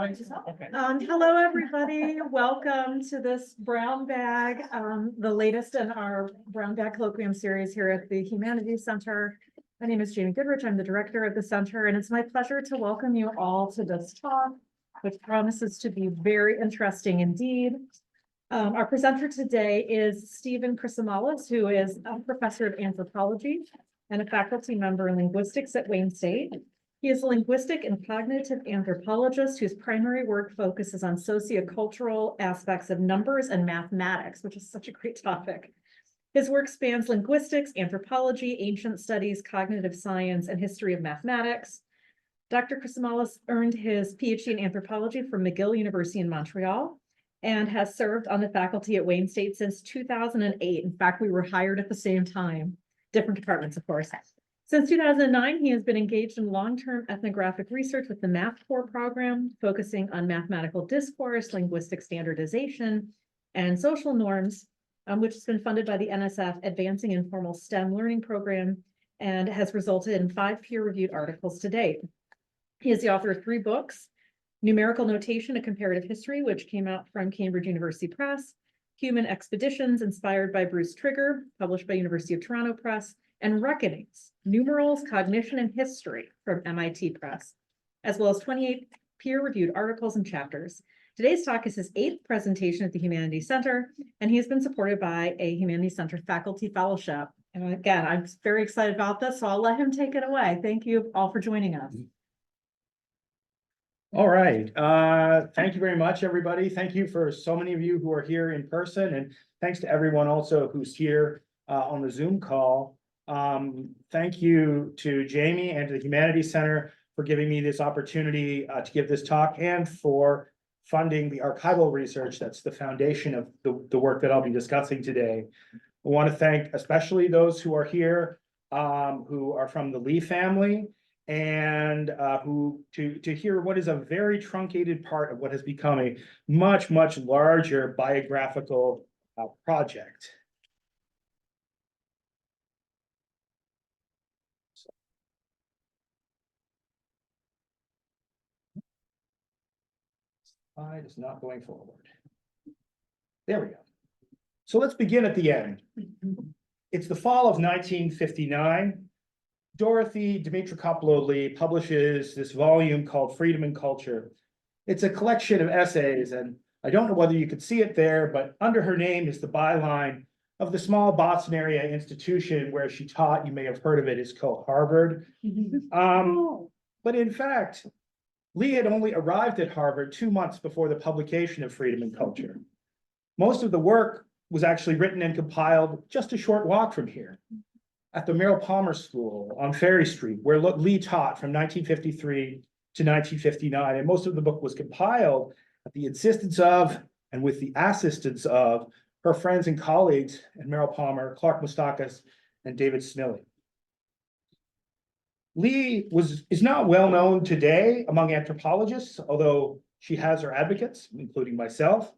Okay. Hello, everybody. Welcome to this brown bag, the latest in our brown bag colloquium series here at the Humanities Center. My name is Jamie Goodrich. I'm the director of the center, and it's my pleasure to welcome you all to this talk, which promises to be very interesting indeed. Our presenter today is Stephen Chrisomalis, who is a professor of anthropology and a faculty member in linguistics at Wayne State. He is a linguistic and cognitive anthropologist whose primary work focuses on sociocultural aspects of numbers and mathematics, which is such a great topic. His work spans linguistics, anthropology, ancient studies, cognitive science, and history of mathematics. Dr. Chrisomalis earned his PhD in anthropology from McGill University in Montreal and has served on the faculty at Wayne State since 2008. In fact, we were hired at the same time, different departments, of course. Since 2009, he has been engaged in long-term ethnographic research with the Math Corps program, focusing on mathematical discourse, linguistic standardization, and social norms, which has been funded by the NSF Advancing Informal STEM Learning Program and has resulted in 5 peer-reviewed articles to date. He is the author of 3 books: Numerical Notation, A Comparative History, which came out from Cambridge University Press; Human Expeditions, inspired by Bruce Trigger, published by University of Toronto Press; and Reckonings, Numerals, Cognition, and History from MIT Press, as well as 28 peer-reviewed articles and chapters. Today's talk is his 8th presentation at the Humanities Center, and he has been supported by a Humanities Center faculty fellowship. And again, I'm very excited about this, so I'll let him take it away. Thank you all for joining us. All right. Thank you very much, everybody. Thank you for so many of you who are here in person, and thanks to everyone also who's here on the Zoom call. Thank you to Jamie and to the Humanities Center for giving me this opportunity to give this talk and for funding the archival research that's the foundation of the work that I'll be discussing today. I want to thank especially those who are here who are from the Lee family and who to hear what is a very truncated part of what has become a much larger biographical project. Slide is not going forward. There we go. So let's begin at the end. It's the fall of 1959. Dorothy Demetracopoulou Lee publishes this volume called Freedom and Culture. It's a collection of essays, and I don't know whether you could see it there, but under her name is the byline of the small Boston area institution where she taught. You may have heard of it. It's called Harvard. But in fact, Lee had only arrived at Harvard 2 months before the publication of Freedom and Culture. Most of the work was actually written and compiled just a short walk from here, at the Merrill Palmer School on Ferry Street, where Lee taught from 1953 to 1959. And most of the book was compiled at the insistence of and with the assistance of her friends and colleagues at Merrill Palmer, Clark Moustakas, and David Smiley. Lee is not well known today among anthropologists, although she has her advocates, including myself.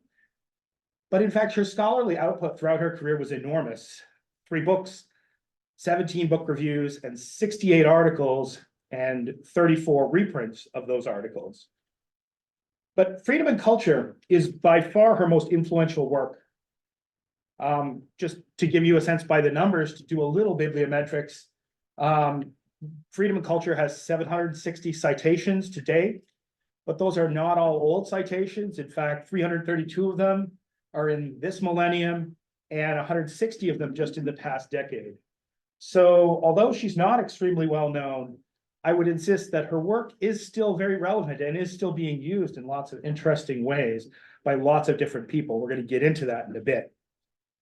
But in fact, her scholarly output throughout her career was enormous. 3 books, 17 book reviews, and 68 articles, and 34 reprints of those articles. But Freedom and Culture is by far her most influential work. Just to give you a sense by the numbers, to do a little bibliometrics, Freedom and Culture has 760 citations to date, but those are not all old citations. In fact, 332 of them are in this millennium, and 160 of them just in the past decade. So although she's not extremely well known, I would insist that her work is still very relevant and is still being used in lots of interesting ways by lots of different people. We're going to get into that in a bit.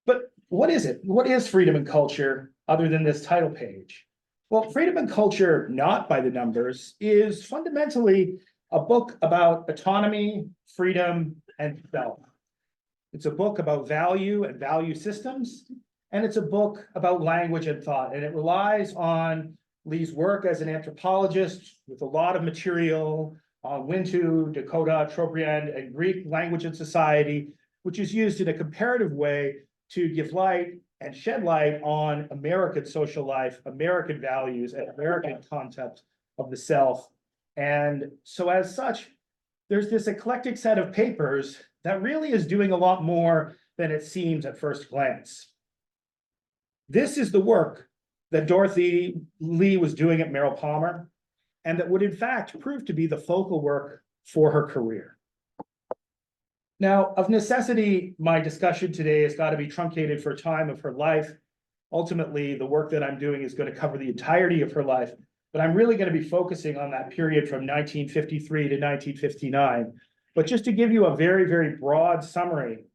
But what is it? What is Freedom and Culture other than this title page? Well, Freedom and Culture, not by the numbers, is fundamentally a book about autonomy, freedom, and self. It's a book about value and value systems, and it's a book about language and thought, and it relies on Lee's work as an anthropologist with a lot of material on Wintu, Dakota, Trobriand, and Greek language and society, which is used in a comparative way to give light and shed light on American social life, American values, and American concept of the self. And so as such, there's this eclectic set of papers that really is doing a lot more than it seems at first glance. This is the work that Dorothy Lee was doing at Merrill Palmer, and that would in fact prove to be the focal work for her career. Now, of necessity, my discussion today has got to be truncated for time of her life. Ultimately, the work that I'm doing is going to cover the entirety of her life, but I'm really going to be focusing on that period from 1953 to 1959. But just to give you a very, very broad summary,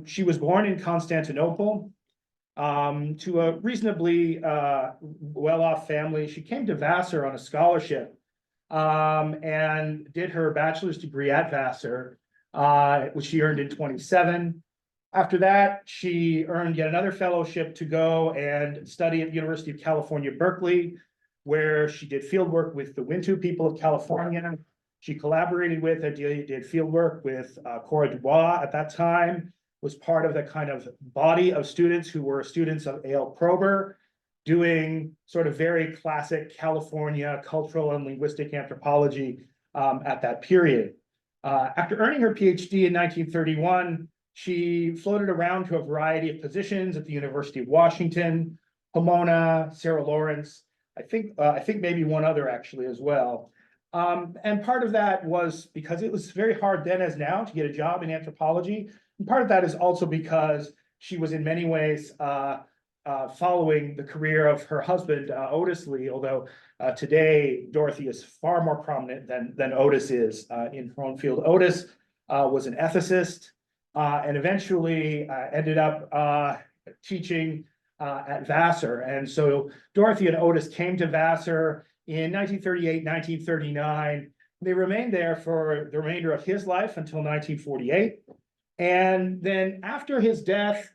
she was born in Constantinople to a reasonably well-off family. She came to Vassar on a scholarship and did her bachelor's degree at Vassar, which she earned in 27. After that, she earned yet another fellowship to go and study at the University of California, Berkeley, where she did fieldwork with the Wintu people of California. She collaborated with and did fieldwork with Cora Dubois at that time, was part of the kind of body of students who were students of A.L. Prober, doing sort of very classic California cultural and linguistic anthropology at that period. After earning her PhD in 1931, she floated around to a variety of positions at the University of Washington, Pomona, Sarah Lawrence, I think maybe one other actually as well. And part of that was because it was very hard then as now to get a job in anthropology. And part of that is also because she was in many ways following the career of her husband, Otis Lee, although today Dorothy is far more prominent than Otis is in her own field. Otis was an ethicist and eventually ended up teaching at Vassar. And so Dorothy and Otis came to Vassar in 1938, 1939. They remained there for the remainder of his life until 1948. And then after his death,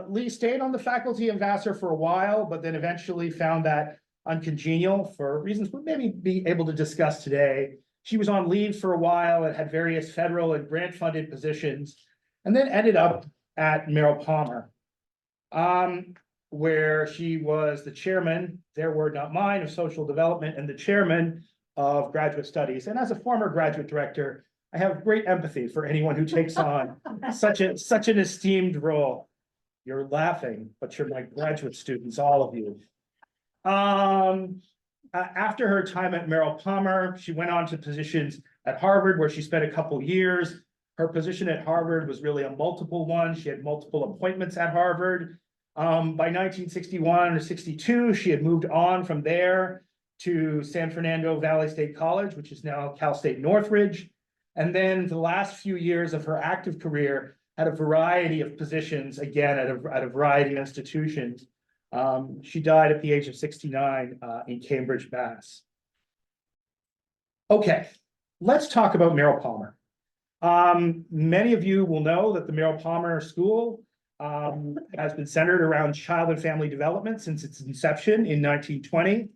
Lee stayed on the faculty of Vassar for a while, but then eventually found that uncongenial for reasons we'll maybe be able to discuss today. She was on leave for a while and had various federal and grant-funded positions, and then ended up at Merrill Palmer, where she was the chairman, their word not mine, of social development and the chairman of graduate studies. And as a former graduate director, I have great empathy for anyone who takes on such an esteemed role. You're laughing, but you're my graduate students, all of you. After her time at Merrill Palmer, she went on to positions at Harvard, where she spent a couple years. Her position at Harvard was really a multiple one. She had multiple appointments at Harvard. By 1961 or 62, she had moved on from there to San Fernando Valley State College, which is now Cal State Northridge. And then the last few years of her active career had a variety of positions, again, at a variety of institutions. She died at the age of 69 in Cambridge, Mass. Okay, let's talk about Merrill Palmer. Many of you will know that the Merrill Palmer School has been centered around child and family development since its inception in 1920.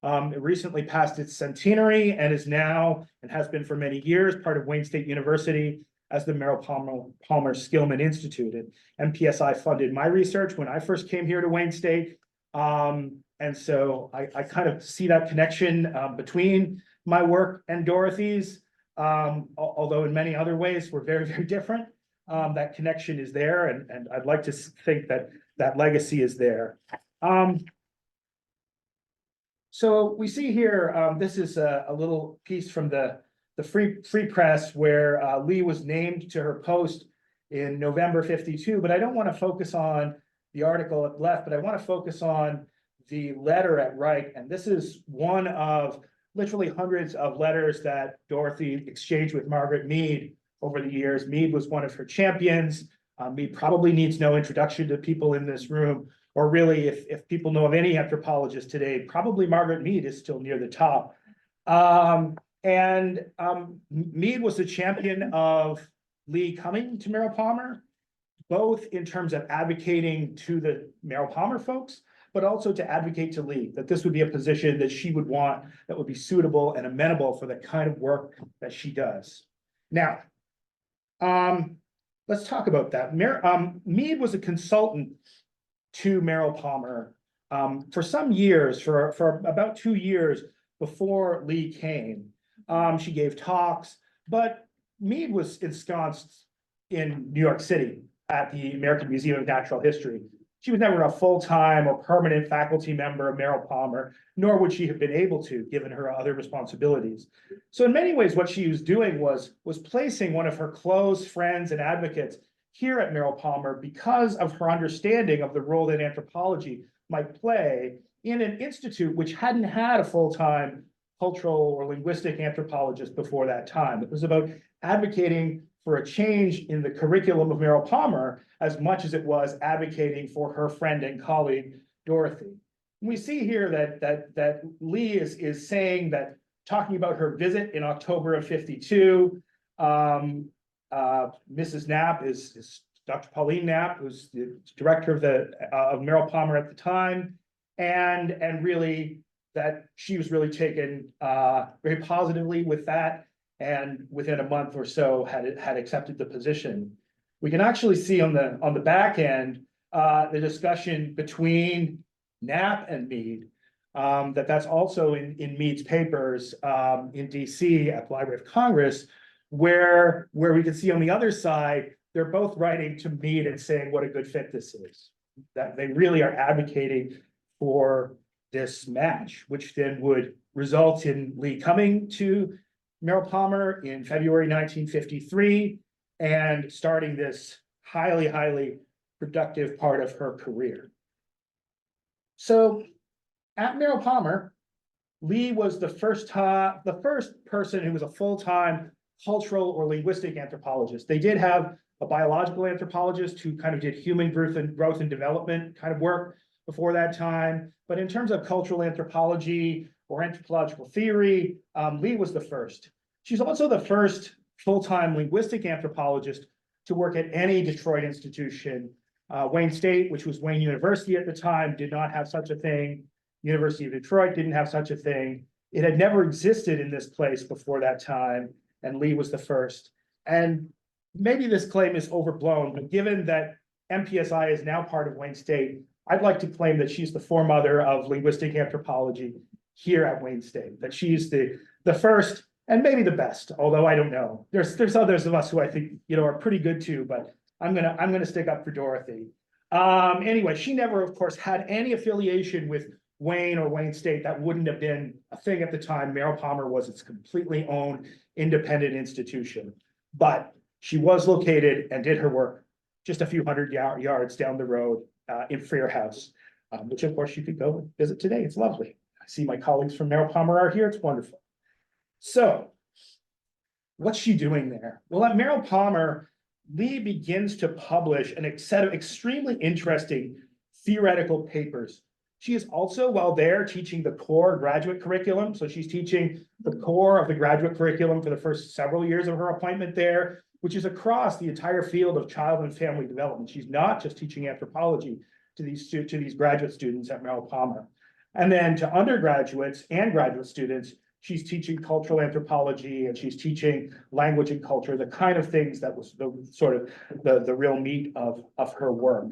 It recently passed its centenary and is now, and has been for many years, part of Wayne State University as the Merrill Palmer Skillman Institute. And MPSI funded my research when I first came here to Wayne State. And so I kind of see that connection between my work and Dorothy's, although in many other ways we're very, very different. That connection is there, and I'd like to think that that legacy is there. So we see here, this is a little piece from the Free Press where Lee was named to her post in November 52, but I don't want to focus on the article at left, but I want to focus on the letter at right. And this is one of literally hundreds of letters that Dorothy exchanged with Margaret Mead over the years. Mead was one of her champions. Mead probably needs no introduction to people in this room, or really if people know of any anthropologist today, probably Margaret Mead is still near the top. Mead was the champion of Lee coming to Merrill Palmer, both in terms of advocating to the Merrill Palmer folks, but also to advocate to Lee that this would be a position that she would want, that would be suitable and amenable for the kind of work that she does. Now, let's talk about that. Mead was a consultant to Merrill Palmer for some years, for about 2 years before Lee came. She gave talks, But Mead was ensconced in New York City at the American Museum of Natural History. She was never a full-time or permanent faculty member of Merrill Palmer, nor would she have been able to, given her other responsibilities. So in many ways, what she was doing was placing one of her close friends and advocates here at Merrill Palmer because of her understanding of the role that anthropology might play in an institute which hadn't had a full-time cultural or linguistic anthropologist before that time. It was about advocating for a change in the curriculum of Merrill Palmer as much as it was advocating for her friend and colleague, Dorothy. We see here that Lee is saying that, talking about her visit in October of 52, Mrs. Knapp is Dr. Pauline Knapp, who's the director of Merrill Palmer at the time, and really that she was really taken very positively with that, and within a month or so had accepted the position. We can actually see on the back end the discussion between Knapp and Mead. That's also in Mead's papers in DC at the Library of Congress, where we can see on the other side, they're both writing to Mead and saying what a good fit this is. That they really are advocating for this match, which then would result in Lee coming to Merrill Palmer in February 1953 and starting this highly productive part of her career. So at Merrill Palmer, Lee was the first person who was a full-time cultural or linguistic anthropologist. They did have a biological anthropologist who kind of did human growth and development kind of work before that time. But in terms of cultural anthropology or anthropological theory, Lee was the first. She's also the first full-time linguistic anthropologist to work at any Detroit institution. Wayne State, which was Wayne University at the time, did not have such a thing. University of Detroit didn't have such a thing. It had never existed in this place before that time, and Lee was the first. And maybe this claim is overblown, but given that MPSI is now part of Wayne State, I'd like to claim that she's the foremother of linguistic anthropology here at Wayne State, that she's the first and maybe the best, although I don't know. There's others of us who I think, are pretty good too, but I'm gonna stick up for Dorothy. Anyway, she never, of course, had any affiliation with Wayne or Wayne State. That wouldn't have been a thing at the time. Merrill Palmer was its completely owned independent institution, but she was located and did her work just a few hundred yards down the road in Freer House, which of course you could go visit today. It's lovely. I see my colleagues from Merrill Palmer are here. It's wonderful. So what's she doing there? Well, at Merrill Palmer, Lee begins to publish a set of extremely interesting theoretical papers. She is also, while there, teaching the core graduate curriculum. So she's teaching the core of the graduate curriculum for the first several years of her appointment there, which is across the entire field of child and family development. She's not just teaching anthropology to these graduate students at Merrill Palmer. And then to undergraduates and graduate students, she's teaching cultural anthropology and she's teaching language and culture, the kind of things that was the real meat of her work.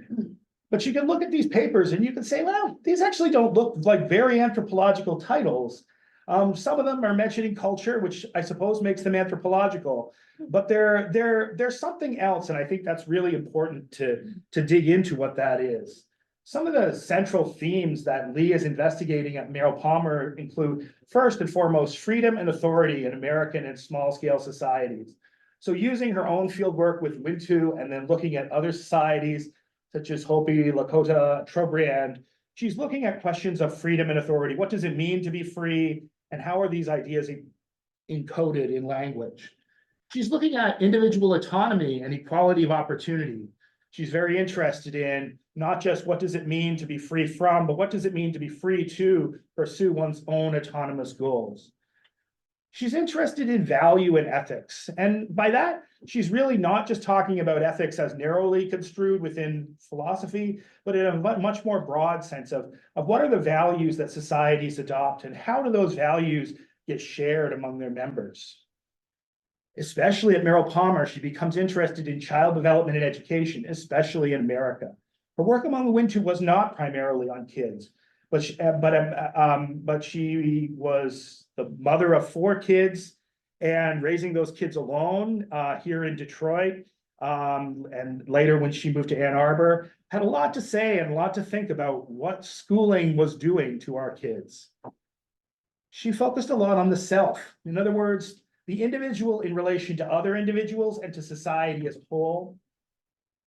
But you can look at these papers and you can say, well, these actually don't look like very anthropological titles. Some of them are mentioning culture, which I suppose makes them anthropological, but there's something else. And I think that's really important to dig into what that is. Some of the central themes that Lee is investigating at Merrill Palmer include, first and foremost, freedom and authority in American and small-scale societies. So using her own fieldwork with Wintu and then looking at other societies such as Hopi, Lakota, Trobriand, she's looking at questions of freedom and authority. What does it mean to be free? And how are these ideas encoded in language? She's looking at individual autonomy and equality of opportunity. She's very interested in not just what does it mean to be free from, but what does it mean to be free to pursue one's own autonomous goals. She's interested in value and ethics. And by that, she's really not just talking about ethics as narrowly construed within philosophy, but in a much more broad sense of what are the values that societies adopt and how do those values get shared among their members. Especially at Merrill Palmer, she becomes interested in child development and education, especially in America. Her work among the Wintu was not primarily on kids, but she was the mother of 4 kids and raising those kids alone here in Detroit. And later when she moved to Ann Arbor, had a lot to say and a lot to think about what schooling was doing to our kids. She focused a lot on the self. In other words, the individual in relation to other individuals and to society as a whole,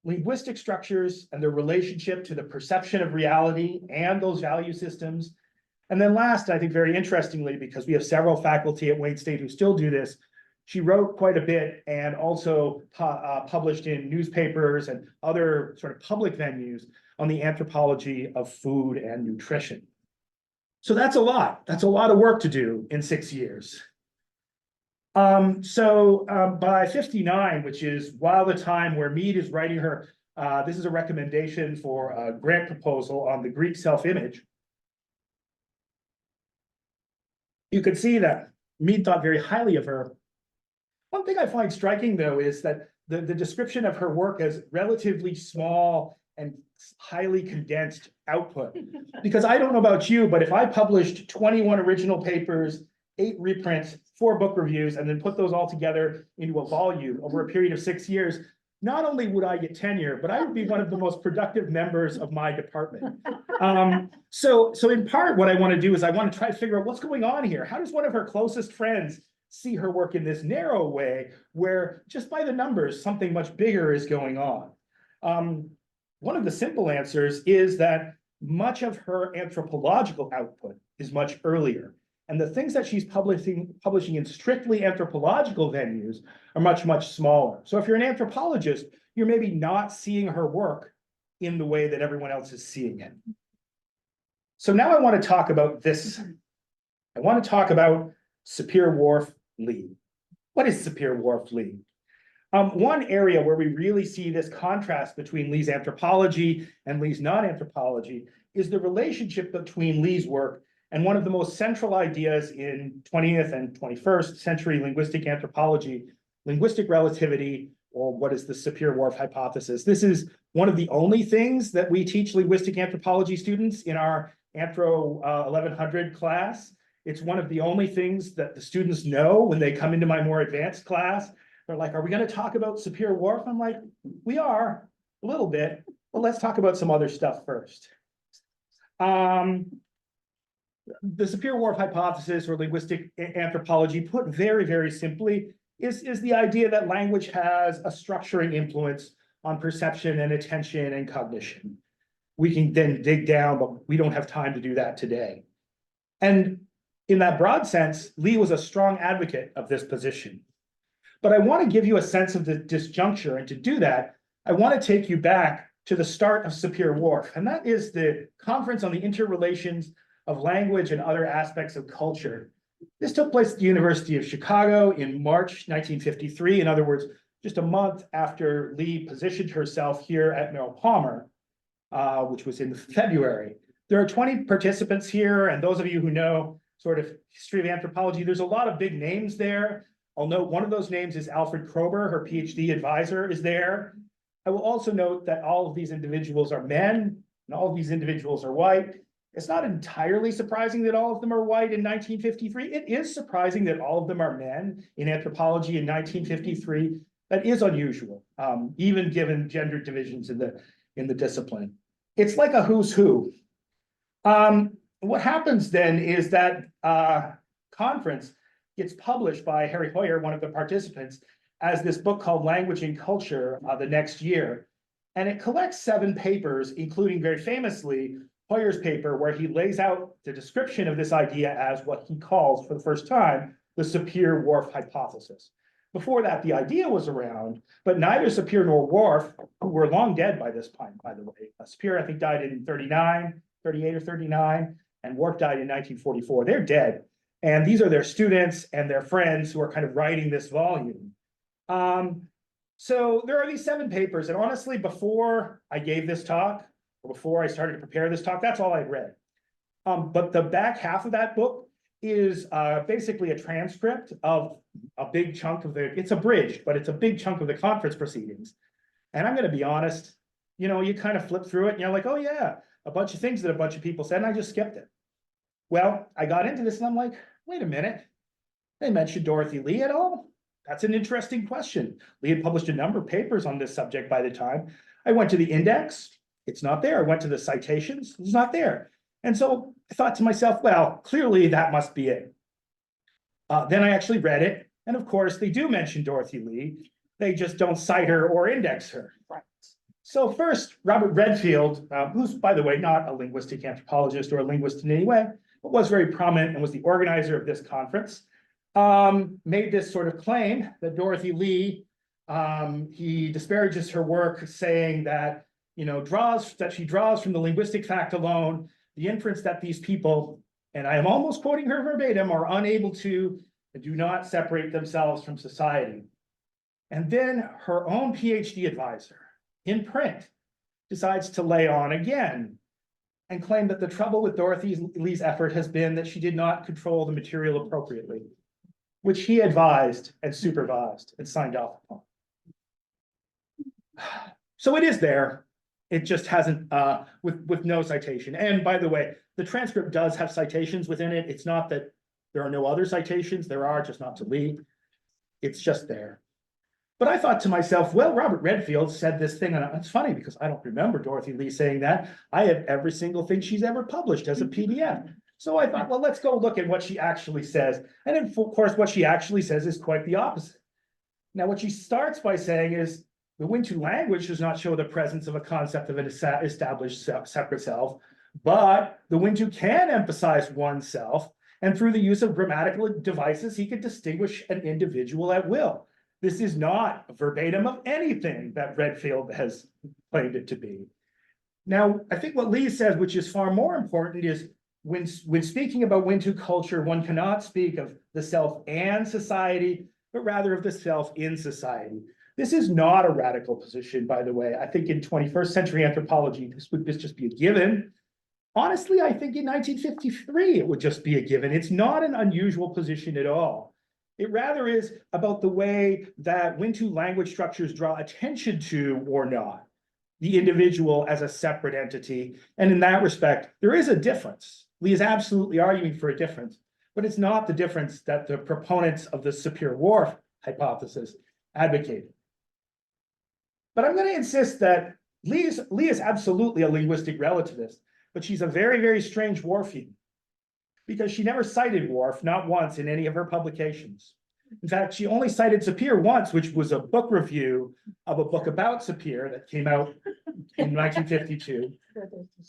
linguistic structures and their relationship to the perception of reality and those value systems. And then last, I think very interestingly, because we have several faculty at Wayne State who still do this, she wrote quite a bit and also published in newspapers and other sort of public venues on the anthropology of food and nutrition. So that's a lot. That's a lot of work to do in 6 years. By 59, which is while the time where Mead is writing her, this is a recommendation for a grant proposal on the Greek self-image. You could see that Mead thought very highly of her. One thing I find striking, though, is that the description of her work as relatively small and highly condensed output. Because I don't know about you, but if I published 21 original papers, 8 reprints, 4 book reviews, and then put those all together into a volume over a period of 6 years, not only would I get tenure, but I would be one of the most productive members of my department. So in part, what I want to do is I want to try to figure out what's going on here. How does one of her closest friends see her work in this narrow way, where just by the numbers, something much bigger is going on? One of the simple answers is that much of her anthropological output is much earlier. And the things that she's publishing in strictly anthropological venues are much, much smaller. So if you're an anthropologist, you're maybe not seeing her work in the way that everyone else is seeing it. So now I want to talk about this. I want to talk about Sapir-Whorf-Lee. What is Sapir-Whorf-Lee? One area where we really see this contrast between Lee's anthropology and Lee's non-anthropology is the relationship between Lee's work and one of the most central ideas in 20th and 21st century linguistic anthropology, linguistic relativity, or what is the Sapir-Whorf hypothesis. This is one of the only things that we teach linguistic anthropology students in our Anthro 1100 class. It's one of the only things that the students know when they come into my more advanced class. They're like, are we going to talk about Sapir-Whorf? I'm like, we are a little bit, but let's talk about some other stuff first. The Sapir-Whorf hypothesis, or linguistic anthropology, put very, very simply, is the idea that language has a structuring influence on perception and attention and cognition. We can then dig down, but we don't have time to do that today. And in that broad sense, Lee was a strong advocate of this position. But I want to give you a sense of the disjuncture, and to do that, I want to take you back to the start of Sapir-Whorf, and that is the Conference on the Interrelations of Language and Other Aspects of Culture. This took place at the University of Chicago in March 1953. In other words, just a month after Lee positioned herself here at Merrill Palmer, which was in February. There are 20 participants here, and those of you who know sort of history of anthropology, there's a lot of big names there. I'll note one of those names is Alfred Kroeber, her PhD advisor is there. I will also note that all of these individuals are men, and all of these individuals are white. It's not entirely surprising that all of them are white in 1953. It is surprising that all of them are men in anthropology in 1953. That is unusual, even given gender divisions in the discipline. It's like a who's who. What happens then is that conference gets published by Harry Hoyer, one of the participants, as this book called Language and Culture the next year. And it collects 7 papers, including very famously Hoyer's paper, where he lays out the description of this idea as what he calls, for the first time, the Sapir-Whorf hypothesis. Before that, the idea was around, but neither Sapir nor Whorf, who were long dead by this point, by the way. Sapir, I think, died in 38 or 39, and Whorf died in 1944. They're dead. And these are their students and their friends who are kind of writing this volume. So there are these 7 papers, and honestly, before I gave this talk, or before I started to prepare this talk, that's all I'd read. But the back half of that book is basically a transcript of a big chunk of it's abridged, but it's a big chunk of the conference proceedings. And I'm going to be honest, you know, you kind of flip through it and you're like, oh yeah, a bunch of things that a bunch of people said, and I just skipped it. Well, I got into this and I'm like, wait a minute. They mentioned Dorothy Lee at all? That's an interesting question. Lee had published a number of papers on this subject by the time. I went to the index, it's not there. I went to the citations, it's not there. And so I thought to myself, well, clearly that must be it. Then I actually read it, and of course, they do mention Dorothy Lee. They just don't cite her or index her. Right. So first, Robert Redfield, who's, by the way, not a linguistic anthropologist or a linguist in any way, but was very prominent and was the organizer of this conference, made this sort of claim that Dorothy Lee, he disparages her work, saying that, you know, she draws from the linguistic fact alone, the inference that these people, and I am almost quoting her verbatim, are unable to and do not separate themselves from society. And then her own PhD advisor in print decides to lay on again and claim that the trouble with Dorothy Lee's effort has been that she did not control the material appropriately, which he advised and supervised and signed off upon. So it is there. It just hasn't, with no citation. And by the way, the transcript does have citations within it. It's not that there are no other citations. There are, just not to Lee. It's just there. But I thought to myself, well, Robert Redfield said this thing, and it's funny because I don't remember Dorothy Lee saying that. I have every single thing she's ever published as a PDF. So I thought, well, let's go look at what she actually says. And then, of course, what she actually says is quite the opposite. Now, what she starts by saying is, the Wintu language does not show the presence of a concept of an established separate self, but the Wintu can emphasize oneself, and through the use of grammatical devices, he can distinguish an individual at will. This is not verbatim of anything that Redfield has claimed it to be. Now, I think what Lee says, which is far more important, is when speaking about Wintu culture, one cannot speak of the self and society, but rather of the self in society. This is not a radical position, by the way. I think in 21st century anthropology, this would just be a given. Honestly, I think in 1953, it would just be a given. It's not an unusual position at all. It rather is about the way that Wintu language structures draw attention to, or not, the individual as a separate entity. And in that respect, there is a difference. Lee is absolutely arguing for a difference, but it's not the difference that the proponents of the Sapir-Whorf hypothesis advocated. But I'm going to insist that Lee is absolutely a linguistic relativist, but she's a very, very strange Whorfian, because she never cited Whorf, not once, in any of her publications. In fact, she only cited Sapir once, which was a book review of a book about Sapir that came out in 1952.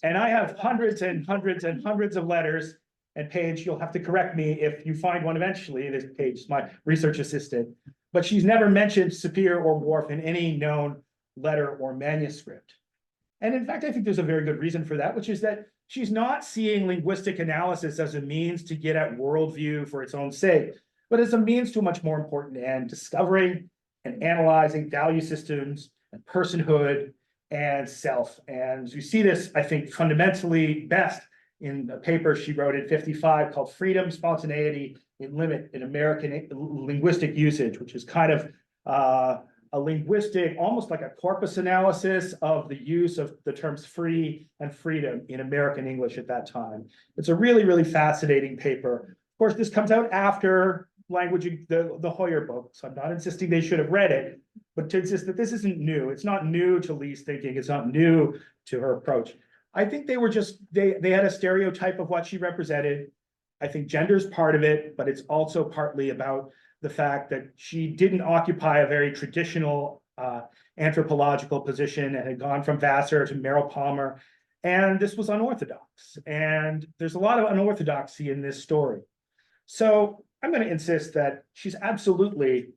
And I have hundreds and hundreds and hundreds of letters. And Paige, you'll have to correct me if you find one eventually. This Paige is my research assistant. But she's never mentioned Sapir or Whorf in any known letter or manuscript. And in fact, I think there's a very good reason for that, which is that she's not seeing linguistic analysis as a means to get at worldview for its own sake, but as a means to a much more important end, discovering and analyzing value systems and personhood and self. And you see this, I think, fundamentally best in a paper she wrote in 55 called Freedom, Spontaneity, and Limit in American Linguistic Usage, which is kind of a linguistic, almost like a corpus analysis of the use of the terms free and freedom in American English at that time. It's a really, really fascinating paper. Of course, this comes out after language, the Hoyer book, so I'm not insisting they should have read it, but to insist that this isn't new. It's not new to Lee's thinking. It's not new to her approach. I think they were just, they had a stereotype of what she represented. I think gender's part of it, but it's also partly about the fact that she didn't occupy a very traditional anthropological position and had gone from Vassar to Merrill Palmer. And this was unorthodox. And there's a lot of unorthodoxy in this story. So I'm going to insist that she's absolutely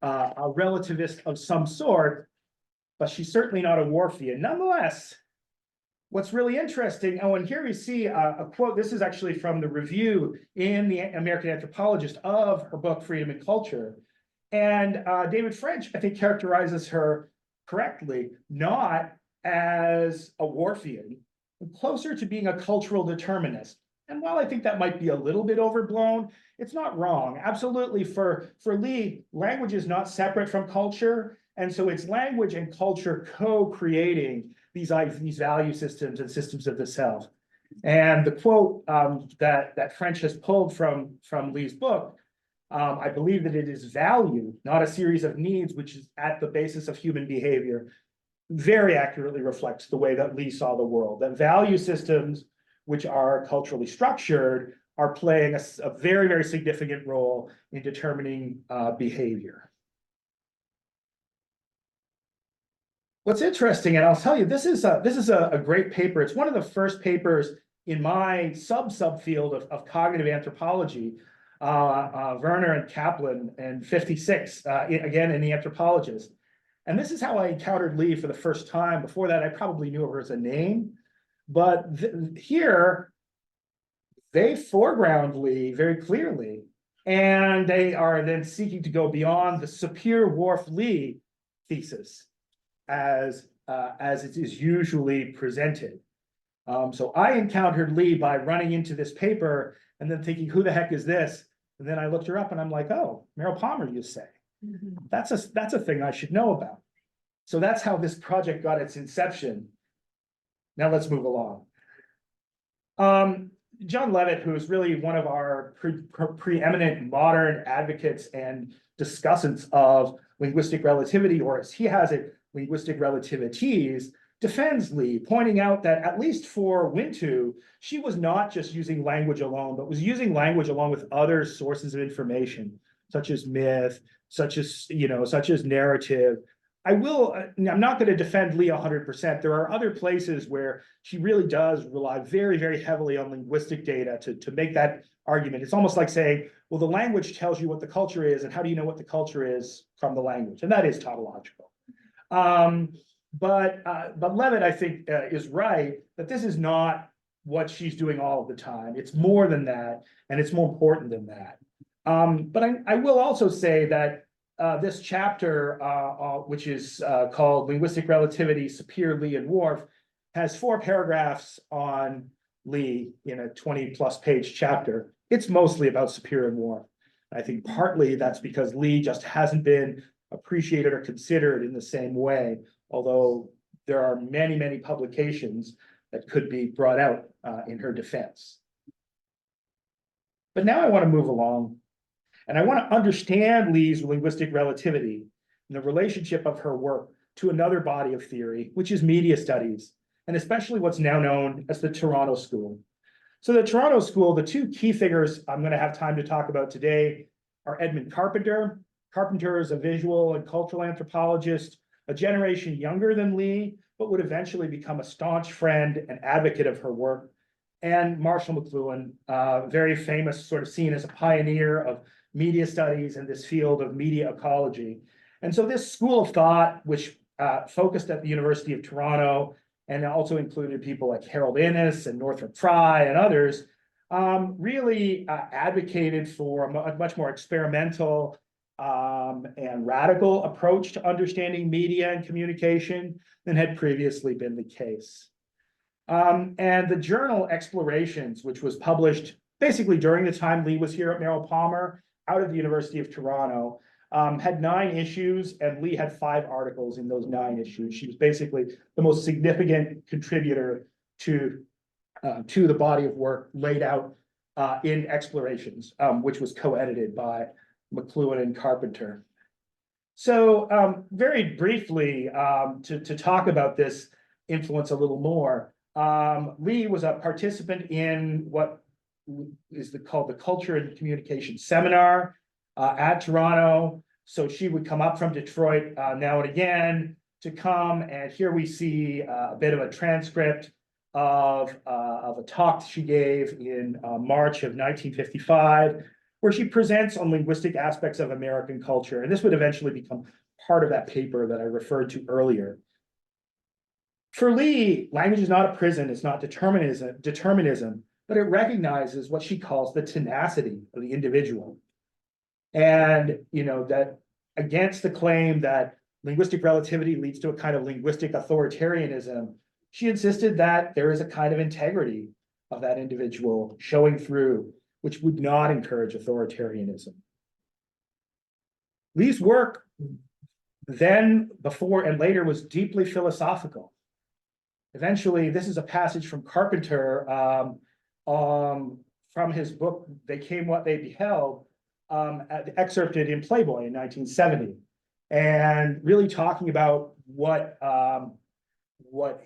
a relativist of some sort, but she's certainly not a Whorfian. Nonetheless, what's really interesting, oh, and here you see a quote. This is actually from the review in the American Anthropologist of her book, Freedom and Culture. And David French, I think, characterizes her correctly, not as a Whorfian, but closer to being a cultural determinist. And while I think that might be a little bit overblown, it's not wrong. Absolutely, for Lee, language is not separate from culture. And so it's language and culture co-creating these value systems and systems of the self. And the quote that French has pulled from Lee's book I believe that it is value, not a series of needs, which is at the basis of human behavior, very accurately reflects the way that Lee saw the world, that value systems, which are culturally structured, are playing a very, very significant role in determining behavior. What's interesting, and I'll tell you, this is a great paper. It's one of the first papers in my subfield of cognitive anthropology, Werner and Kaplan in 56, again in The Anthropologist. And this is how I encountered Lee for the first time. Before that, I probably knew of her as a name, but here they foreground Lee very clearly, and they are then seeking to go beyond the Sapir-Whorf-Lee thesis as it is usually presented. So I encountered Lee by running into this paper and then thinking, who the heck is this? And then I looked her up and I'm like, oh, Meryl Palmer, you say. That's a thing I should know about. So that's how this project got its inception. Now let's move along. John Levitt, who is really one of our preeminent modern advocates and discussants of linguistic relativity, or as he has it, linguistic relativities, defends Lee, pointing out that at least for Wintu, she was not just using language alone, but was using language along with other sources of information, such as myth, such as narrative. I'm not going to defend Lee 100%. There are other places where she really does rely very, very heavily on linguistic data to make that argument. It's almost like saying, well, the language tells you what the culture is, and how do you know what the culture is from the language? And that is tautological. But Levitt, I think, is right that this is not what she's doing all of the time. It's more than that, and it's more important than that. But I will also say that this chapter, which is called Linguistic Relativity, Sapir, Lee, and Whorf, has 4 paragraphs on Lee in a 20+ page chapter. It's mostly about Sapir and Whorf. I think partly that's because Lee just hasn't been appreciated or considered in the same way, although there are many, many publications that could be brought out in her defense. But now I want to move along, and I want to understand Lee's linguistic relativity and the relationship of her work to another body of theory, which is media studies, and especially what's now known as the Toronto School. So the Toronto School, the 2 key figures I'm going to have time to talk about today are Edmund Carpenter. Carpenter is a visual and cultural anthropologist, a generation younger than Lee, but would eventually become a staunch friend and advocate of her work. And Marshall McLuhan, very famous, sort of seen as a pioneer of media studies and this field of media ecology. And so this school of thought, which focused at the University of Toronto and also included people like Harold Innis and Northrop Frye and others, really advocated for a much more experimental and radical approach to understanding media and communication than had previously been the case. And the journal Explorations, which was published basically during the time Lee was here at Merrill Palmer, out of the University of Toronto, had 9 issues, and Lee had 5 articles in those 9 issues. She was basically the most significant contributor to the body of work laid out in Explorations, which was co-edited by McLuhan and Carpenter. So very briefly, to talk about this influence a little more, Lee was a participant in what is called the Culture and Communication Seminar at Toronto. So she would come up from Detroit now and again to come, and here we see a bit of a transcript of a talk she gave in March of 1955, where she presents on linguistic aspects of American culture. And this would eventually become part of that paper that I referred to earlier. For Lee, language is not a prison, it's not determinism, but it recognizes what she calls the tenacity of the individual. And, that against the claim that linguistic relativity leads to a kind of linguistic authoritarianism, she insisted that there is a kind of integrity of that individual showing through, which would not encourage authoritarianism. Lee's work then, before, and later was deeply philosophical. Eventually, this is a passage from Carpenter from his book, They Came What They Beheld, excerpted in Playboy in 1970, and really talking about what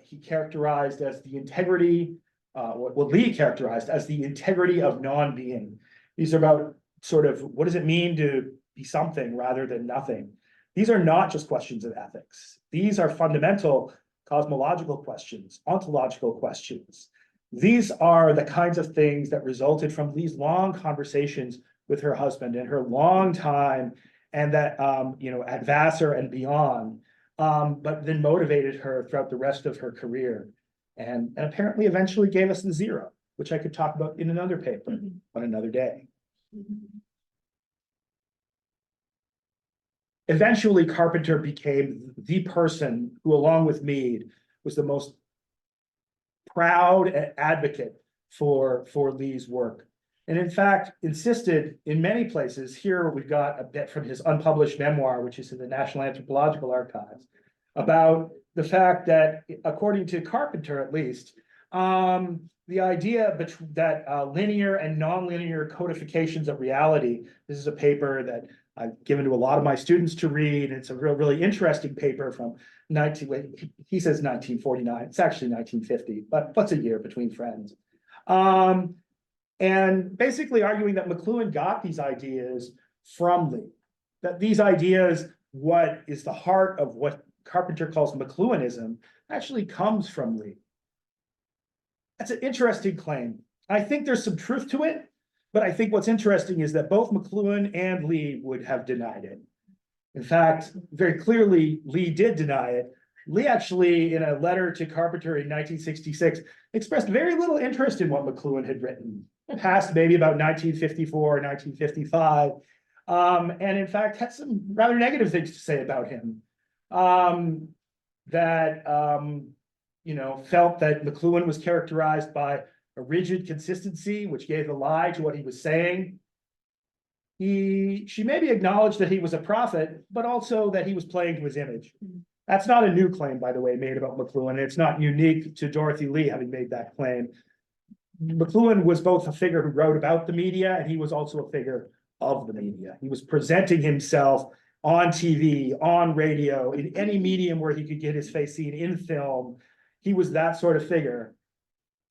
he characterized as the integrity, what Lee characterized as the integrity of non-being. These are about sort of what does it mean to be something rather than nothing. These are not just questions of ethics. These are fundamental cosmological questions, ontological questions. These are the kinds of things that resulted from Lee's long conversations with her husband and her long time, and that, at Vassar and beyond, but then motivated her throughout the rest of her career, and apparently eventually gave us the zero, which I could talk about in another paper on another day. Eventually, Carpenter became the person who, along with Mead, was the most proud advocate for Lee's work. And in fact, insisted in many places, here we've got a bit from his unpublished memoir, which is in the National Anthropological Archives, about the fact that, according to Carpenter at least, the idea that linear and nonlinear codifications of reality, this is a paper that I've given to a lot of my students to read. It's a really interesting paper from he says 1949, it's actually 1950, but what's a year between friends? And basically arguing that McLuhan got these ideas from Lee, that these ideas, what is the heart of what Carpenter calls McLuhanism, actually comes from Lee. That's an interesting claim. I think there's some truth to it, but I think what's interesting is that both McLuhan and Lee would have denied it. In fact, very clearly, Lee did deny it. Lee actually, in a letter to Carpenter in 1966, expressed very little interest in what McLuhan had written, past maybe about 1954 or 1955, and in fact had some rather negative things to say about him. Felt that McLuhan was characterized by a rigid consistency, which gave a lie to what he was saying. She maybe acknowledged that he was a prophet, but also that he was playing to his image. That's not a new claim, by the way, made about McLuhan. It's not unique to Dorothy Lee having made that claim. McLuhan was both a figure who wrote about the media, and he was also a figure of the media. He was presenting himself on TV, on radio, in any medium where he could get his face seen, in film. He was that sort of figure.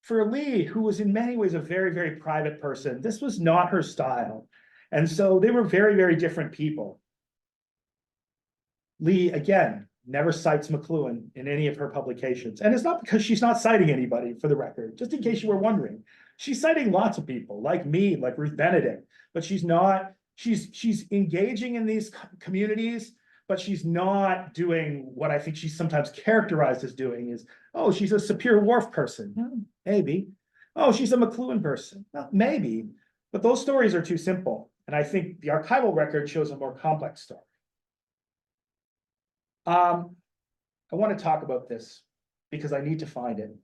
For Lee, who was in many ways a very, very private person, this was not her style. And so they were very, very different people. Lee, again, never cites McLuhan in any of her publications. And it's not because she's not citing anybody, for the record, just in case you were wondering. She's citing lots of people, like me, like Ruth Benedict, but she's engaging in these communities, but she's not doing what I think she's sometimes characterized as doing is, oh, she's a Superior Wharf person, maybe. Oh, she's a McLuhan person, well, maybe. But those stories are too simple. And I think the archival record shows a more complex story. I want to talk about this because I need to find it.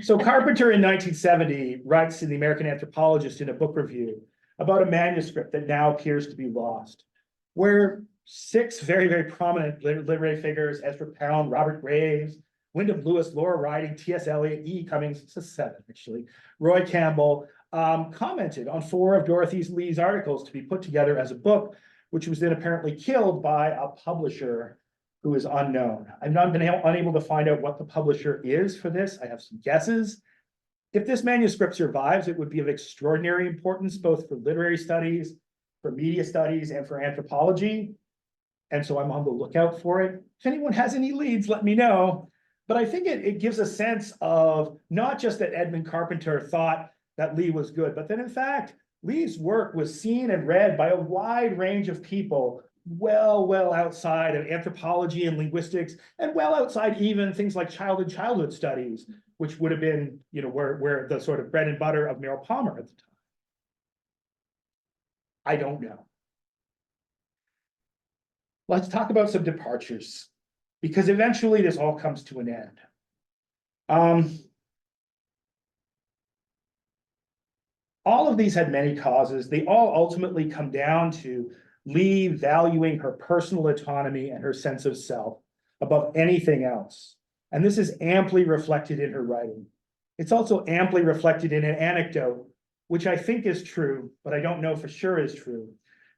So Carpenter in 1970 writes in the American Anthropologist in a book review about a manuscript that now appears to be lost, where 6 very, very prominent literary figures, Ezra Pound, Robert Graves, Wyndham Lewis, Laura Riding, T.S. Eliot, E. Cummings, it's a 7 actually, Roy Campbell, commented on 4 of Dorothy Lee's articles to be put together as a book, which was then apparently killed by a publisher who is unknown. I've not been unable to find out what the publisher is for this. I have some guesses. If this manuscript survives, it would be of extraordinary importance, both for literary studies, for media studies, and for anthropology. And so I'm on the lookout for it. If anyone has any leads, let me know. But I think it gives a sense of not just that Edmund Carpenter thought that Lee was good, but that in fact, Lee's work was seen and read by a wide range of people well outside of anthropology and linguistics, and well outside even things like childhood studies, which would have been, where the sort of bread and butter of Merrill Palmer at the time. I don't know. Let's talk about some departures, because eventually this all comes to an end. All of these had many causes. They all ultimately come down to Lee valuing her personal autonomy and her sense of self above anything else. And this is amply reflected in her writing. It's also amply reflected in an anecdote, which I think is true, but I don't know for sure is true.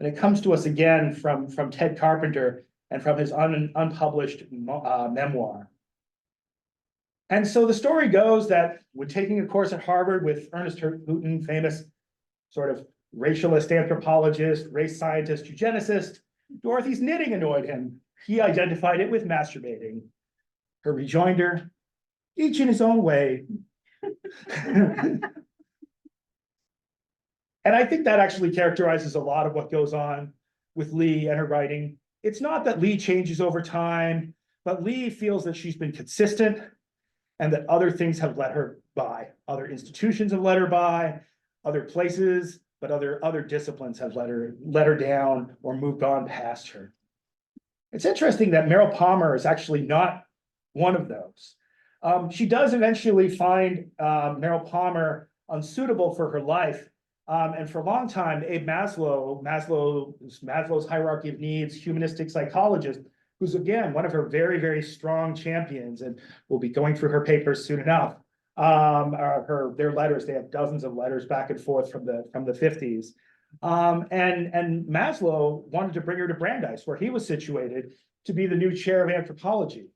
And it comes to us again from Ted Carpenter and from his unpublished memoir. And so the story goes that when taking a course at Harvard with Ernest Houghton, famous sort of racialist anthropologist, race scientist, eugenicist, Dorothy's knitting annoyed him. He identified it with masturbating. Her rejoinder, each in his own way. And I think that actually characterizes a lot of what goes on with Lee and her writing. It's not that Lee changes over time, but Lee feels that she's been consistent and that other things have let her by. Other institutions have let her by, other places, but other disciplines have let her down or moved on past her. It's interesting that Meryl Palmer is actually not one of those. She does eventually find Meryl Palmer unsuitable for her life. And for a long time, Abe Maslow's hierarchy of needs, humanistic psychologist, who's again, one of her very, very strong champions, and we'll be going through her papers soon enough. Their letters, they have dozens of letters back and forth from the 50s. And Maslow wanted to bring her to Brandeis, where he was situated, to be the new chair of anthropology.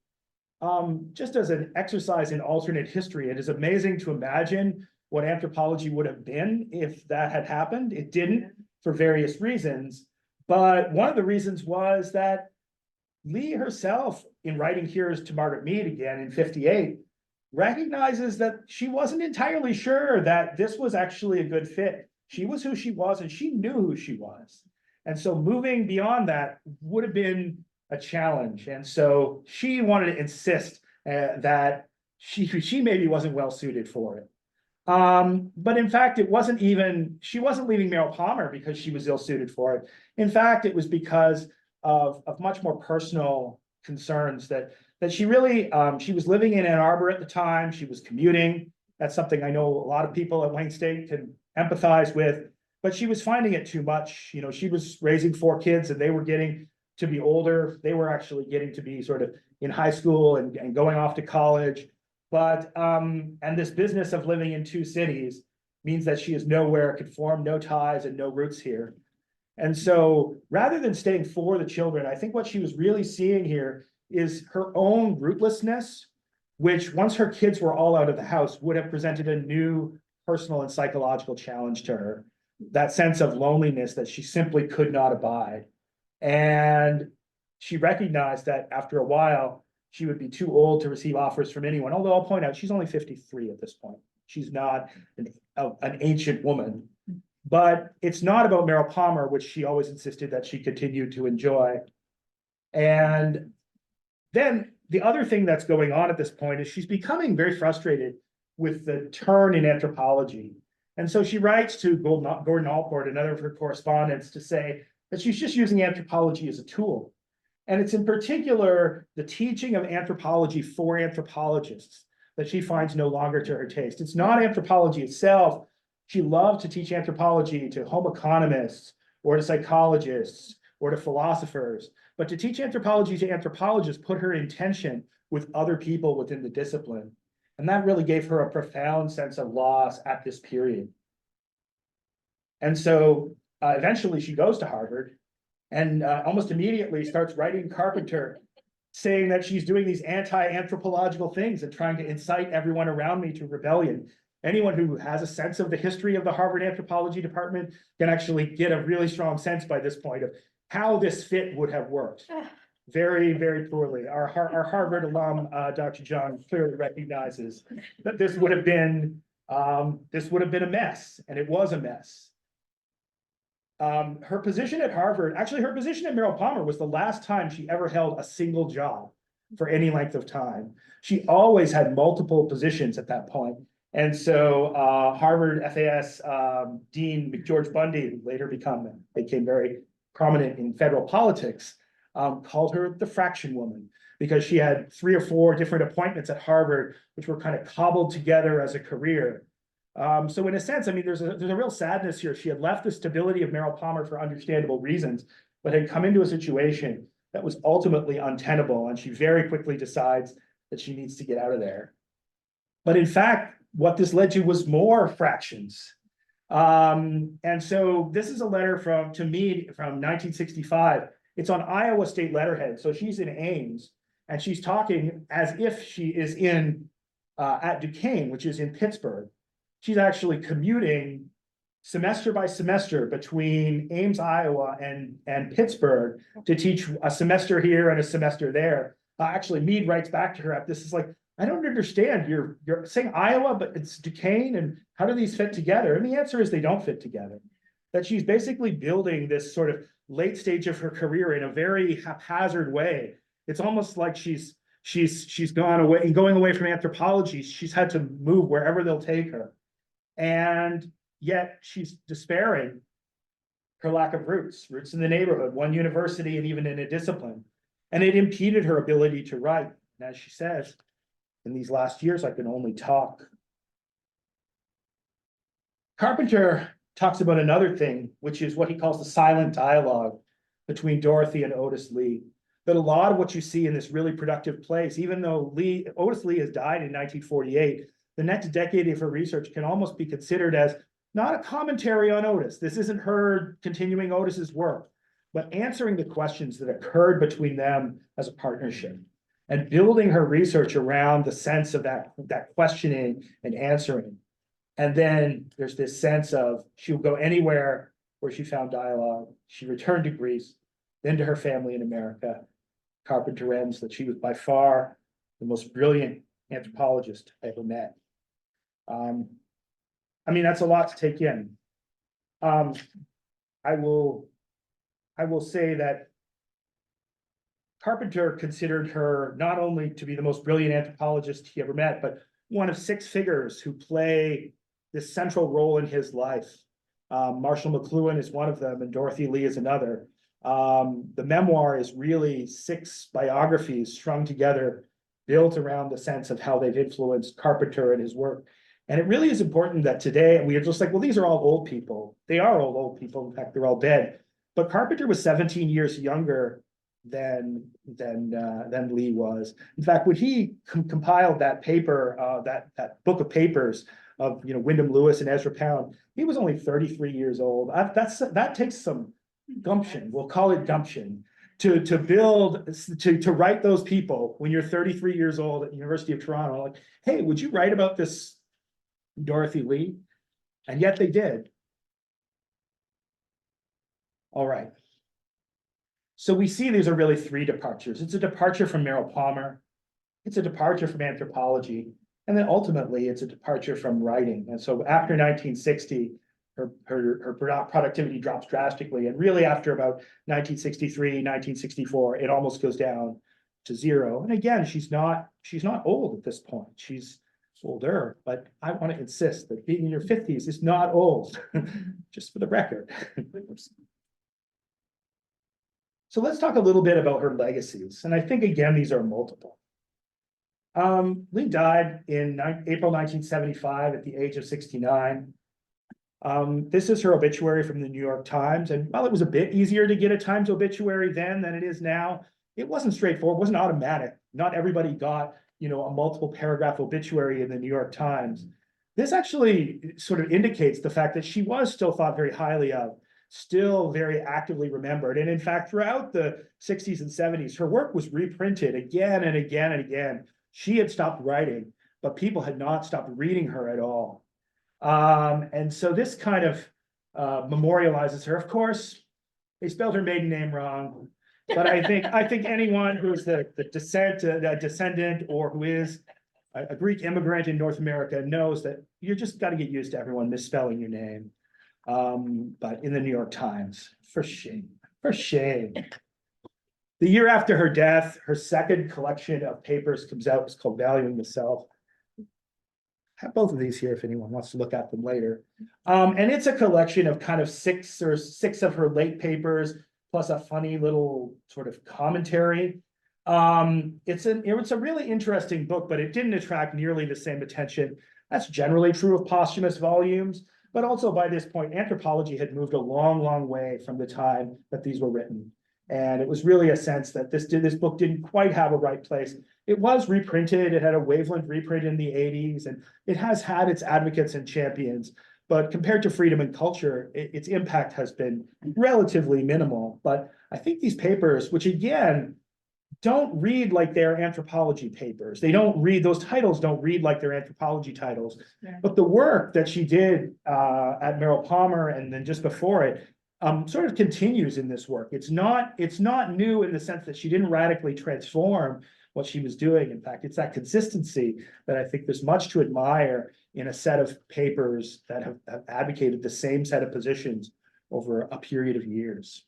Just as an exercise in alternate history, it is amazing to imagine what anthropology would have been if that had happened. It didn't, for various reasons. But one of the reasons was that Lee herself, in writing Here's to Margaret Mead again in 58, recognizes that she wasn't entirely sure that this was actually a good fit. She was who she was, and she knew who she was. And so moving beyond that would have been a challenge. And so she wanted to insist that she maybe wasn't well suited for it. But in fact, she wasn't leaving Meryl Palmer because she was ill suited for it. In fact, it was because of much more personal concerns that she really, she was living in Ann Arbor at the time. She was commuting. That's something I know a lot of people at Wayne State can empathize with, but she was finding it too much. You know, she was raising 4 kids and they were getting to be older. They were actually getting to be sort of in high school and going off to college. But, and this business of living in 2 cities means that she is nowhere, could form no ties and no roots here. And so rather than staying for the children, I think what she was really seeing here is her own rootlessness, which once her kids were all out of the house would have presented a new personal and psychological challenge to her. That sense of loneliness that she simply could not abide. And she recognized that after a while, she would be too old to receive offers from anyone. Although I'll point out, she's only 53 at this point. She's not an ancient woman. But it's not about Meryl Palmer, which she always insisted that she continued to enjoy. And then the other thing that's going on at this point is she's becoming very frustrated with the turn in anthropology. And so she writes to Gordon Allport, another of her correspondents, to say that she's just using anthropology as a tool. And it's in particular the teaching of anthropology for anthropologists that she finds no longer to her taste. It's not anthropology itself. She loved to teach anthropology to home economists or to psychologists or to philosophers, but to teach anthropology to anthropologists put her in tension with other people within the discipline. And that really gave her a profound sense of loss at this period. And so eventually she goes to Harvard and almost immediately starts writing Carpenter, saying that she's doing these anti-anthropological things and trying to incite everyone around me to rebellion. Anyone who has a sense of the history of the Harvard anthropology department can actually get a really strong sense by this point of how this fit would have worked. Very, very poorly. Our Harvard alum, Dr. John, clearly recognizes that this would have been a mess, and it was a mess. Her position at Harvard, actually her position at Meryl Palmer was the last time she ever held a single job for any length of time. She always had multiple positions at that point. And so Harvard FAS Dean McGeorge Bundy, who later became very prominent in federal politics, called her the fraction woman because she had 3 or 4 different appointments at Harvard, which were kind of cobbled together as a career. So in a sense, I mean, there's a real sadness here. She had left the stability of Meryl Palmer for understandable reasons, but had come into a situation that was ultimately untenable. And she very quickly decides that she needs to get out of there. But in fact, what this led to was more fractions. And so this is a letter to me from 1965. It's on Iowa state letterhead. So she's in Ames and she's talking as if she is at Duquesne, which is in Pittsburgh. She's actually commuting semester by semester between Ames, Iowa and Pittsburgh to teach a semester here and a semester there. Actually, Meade writes back to her, this is like, I don't understand. You're saying Iowa, but it's Duquesne, and how do these fit together? And the answer is they don't fit together. That she's basically building this sort of late stage of her career in a very haphazard way. It's almost like she's gone away and going away from anthropology. She's had to move wherever they'll take her. And yet she's despairing her lack of roots in the neighborhood, one university, and even in a discipline. And it impeded her ability to write. And as she says, in these last years, I can only talk. Carpenter talks about another thing, which is what he calls the silent dialogue between Dorothy and Otis Lee. That a lot of what you see in this really productive place, even though Otis Lee has died in 1948, the next decade of her research can almost be considered as not a commentary on Otis. This isn't her continuing Otis's work, but answering the questions that occurred between them as a partnership and building her research around the sense of that questioning and answering. And then there's this sense of she'll go anywhere where she found dialogue. She returned to Greece, then to her family in America. Carpenter ends that she was by far the most brilliant anthropologist I ever met. I mean, that's a lot to take in. I will say that Carpenter considered her not only to be the most brilliant anthropologist he ever met, but one of 6 figures who play this central role in his life. Marshall McLuhan is one of them, and Dorothy Lee is another. The memoir is really 6 biographies strung together, built around the sense of how they've influenced Carpenter and his work. And it really is important that today we are just like, well, these are all old people. They are all old people. In fact, they're all dead. But Carpenter was 17 years younger than Lee was. In fact, when he compiled that paper, that book of papers of Wyndham Lewis and Ezra Pound, he was only 33 years old. That takes some gumption. We'll call it gumption to write those people when you're 33 years old at the University of Toronto. Like, hey, would you write about this Dorothy Lee? And yet they did. All right. So we see these are really 3 departures. It's a departure from Merrill Palmer. It's a departure from anthropology. And then ultimately it's a departure from writing. And so after 1960, her productivity drops drastically. And really after about 1963, 1964, it almost goes down to 0. And again, she's not old at this point. She's older, but I want to insist that being in your 50s is not old, just for the record. So let's talk a little bit about her legacies. And I think, again, these are multiple. Lee died in April 1975 at the age of 69. This is her obituary from the New York Times. And while it was a bit easier to get a Times obituary then than it is now, it wasn't straightforward, it wasn't automatic. Not everybody got, a multiple paragraph obituary in the New York Times. This actually sort of indicates the fact that she was still thought very highly of, still very actively remembered. And in fact, throughout the 60s and 70s, her work was reprinted again and again and again. She had stopped writing, but people had not stopped reading her at all. And so this kind of memorializes her. Of course, they spelled her maiden name wrong, but I think anyone who's the descendant or who is a Greek immigrant in North America knows that you just got to get used to everyone misspelling your name. But in the New York Times, for shame, for shame. The year after her death, her second collection of papers comes out. It's called Valuing the Self. I have both of these here if anyone wants to look at them later. And it's a collection of kind of six of her late papers, plus a funny little sort of commentary. It's a really interesting book, but it didn't attract nearly the same attention. That's generally true of posthumous volumes. But also by this point, anthropology had moved a long, long way from the time that these were written. And it was really a sense that this book didn't quite have a right place. It was reprinted. It had a Waveland reprint in the 80s, and it has had its advocates and champions. but compared to freedom and culture, its impact has been relatively minimal. But I think these papers, which again, don't read like they're anthropology papers. They don't read, those titles don't read like they're anthropology titles. Yeah. But the work that she did at Merrill Palmer and then just before it sort of continues in this work. It's not new in the sense that she didn't radically transform what she was doing. In fact, it's that consistency that I think there's much to admire in a set of papers that have advocated the same set of positions over a period of years.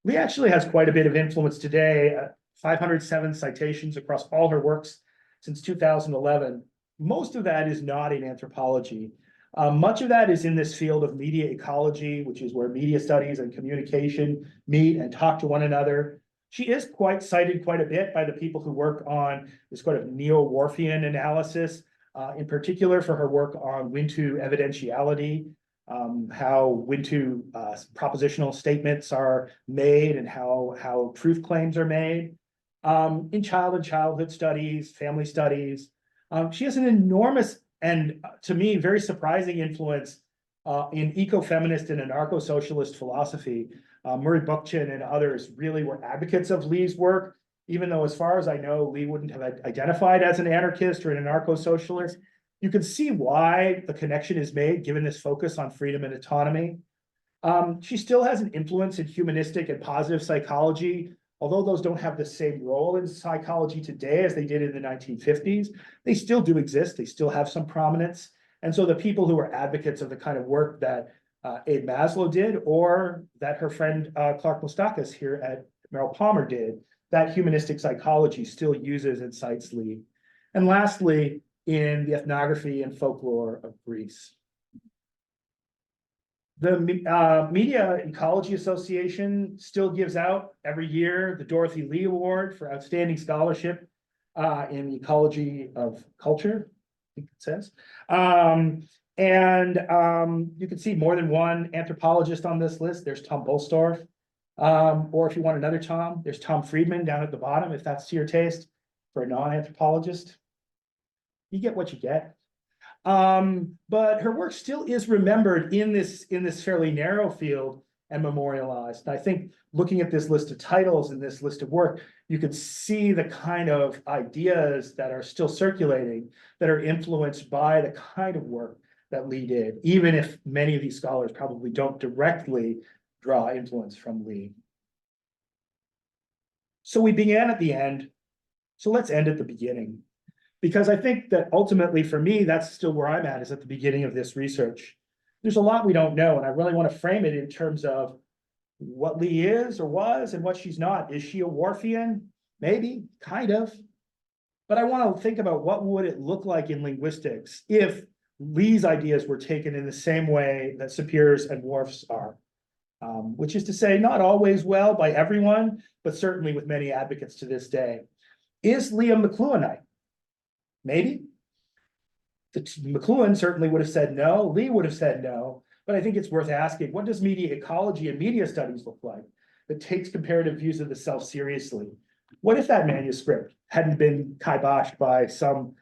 Lee actually has quite a bit of influence today, 507 citations across all her works since 2011. Most of that is not in anthropology. Much of that is in this field of media ecology, which is where media studies and communication meet and talk to one another. She is cited quite a bit by the people who work on this kind of neo-Whorfian analysis, in particular for her work on Wintu evidentiality, how Wintu propositional statements are made and how truth claims are made. In child and childhood studies, family studies. She has an enormous and to me, very surprising influence in ecofeminist and anarcho-socialist philosophy. Murray Bookchin and others really were advocates of Lee's work, even though as far as I know, Lee wouldn't have identified as an anarchist or an anarcho-socialist. You can see why the connection is made, given this focus on freedom and autonomy. She still has an influence in humanistic and positive psychology, although those don't have the same role in psychology today as they did in the 1950s. They still do exist. They still have some prominence. And so the people who are advocates of the kind of work that Abe Maslow did, or that her friend Clark Moustakas here at Merrill Palmer did, that humanistic psychology still uses and cites Lee. And lastly, in the ethnography and folklore of Greece. The Media Ecology Association still gives out every year the Dorothy Lee Award for Outstanding Scholarship in the Ecology of Culture, I think it says. You can see more than one anthropologist on this list. There's Tom Bolstorff, or if you want another Tom, there's Tom Friedman down at the bottom, if that's to your taste, for a non-anthropologist. You get what you get. But her work still is remembered in this fairly narrow field and memorialized. And I think looking at this list of titles and this list of work, you can see the kind of ideas that are still circulating that are influenced by the kind of work that Lee did, even if many of these scholars probably don't directly draw influence from Lee. So we began at the end. So let's end at the beginning. Because I think that ultimately for me, that's still where I'm at, is at the beginning of this research. There's a lot we don't know, and I really want to frame it in terms of what Lee is or was and what she's not. Is she a Whorfian? Maybe, kind of. But I want to think about what would it look like in linguistics if Lee's ideas were taken in the same way that Sapir's and Whorf's are. Which is to say, not always well by everyone, but certainly with many advocates to this day. Is Lee a McLuhanite? Maybe. McLuhan certainly would have said no. Lee would have said no. But I think it's worth asking, what does media ecology and media studies look like that takes comparative views of the self seriously? What if that manuscript hadn't been kiboshed by some